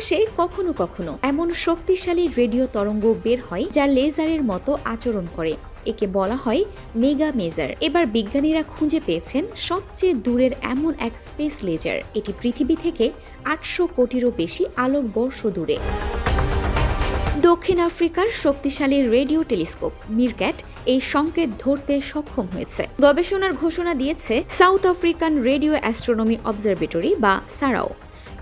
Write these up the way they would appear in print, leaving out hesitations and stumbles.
মহাকাশে কখনো কখনো এমন শক্তিশালী রেডিও তরঙ্গ বের হয় যা লেজারের মতো আচরণ করে। একে বলা হয় মেগা মেজার। এবার বিজ্ঞানীরা খুঁজে পেয়েছেন সবচেয়ে দূরের এমন এক স্পেস লেজার। এটি পৃথিবী থেকে ৮০০ কোটিরও বেশি আলোকবর্ষ দূরে। দক্ষিণ আফ্রিকার শক্তিশালী রেডিও টেলিস্কোপ মিরক্যাট এই সংকেত ধরতে সক্ষম হয়েছে। গবেষণার ঘোষণা দিয়েছে south African radio astronomy observatory বা সারাও।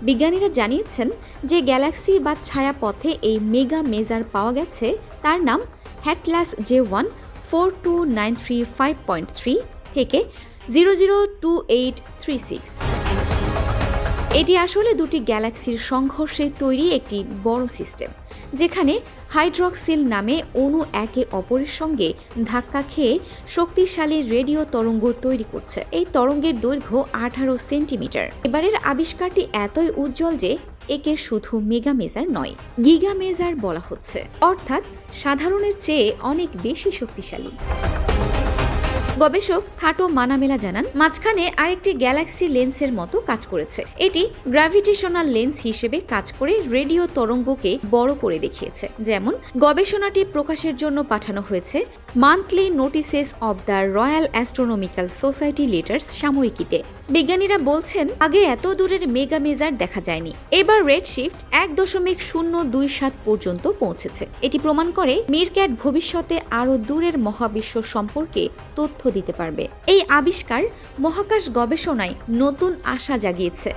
বিজ্ঞানীরা জানিয়েছেন যে গ্যালাক্সি বা ছায়াপথে এই মেগা মেজার পাওয়া গেছে তার নাম হ্যাটলাস J1 42935.3 থেকে 002836। এটি আসলে দুটি গ্যালাক্সির সংঘর্ষে তৈরি একটি বড় সিস্টেম, যেখানে হাইড্রক্সিল নামে অণু একে অপরের সঙ্গে ধাক্কা খেয়ে শক্তিশালী রেডিও তরঙ্গ তৈরি করছে। এই তরঙ্গের দৈর্ঘ্য 18 সেন্টিমিটার। এবারের আবিষ্কারটি এতই উজ্জ্বল যে একে শুধু মেগা মেজার নয়, গিগা মেজার বলা হচ্ছে, অর্থাৎ সাধারণের চেয়ে অনেক বেশি শক্তিশালী। গবেষক থাটো মানামেলা জানান, মাঝখানে আরেকটি গ্যালাক্সি লেন্সের মতো কাজ করেছে। এটি গ্র্যাভিটেশনাল লেন্স হিসেবে কাজ করে রেডিও তরঙ্গকে বড় করে দেখিয়েছে। যেমন গবেষণাটি প্রকাশের জন্য পাঠানো হয়েছে Monthly Notices of the Royal Astronomical Society Letters সাময়িকীতে। বিজ্ঞানীরা বলছেন, আগে এত দূরের মেগা মেজার দেখা যায়নি। এবার রেডশিফট 1.027 পর্যন্ত পৌঁছেছে। এটি প্রমাণ করে মিরক্যাট ভবিষ্যতে আরও দূরের মহাবিশ্ব সম্পর্কে তথ্য দিতে পারবে। এই আবিষ্কার মহাকাশ গবেষণায় নতুন আশা জাগিয়েছে।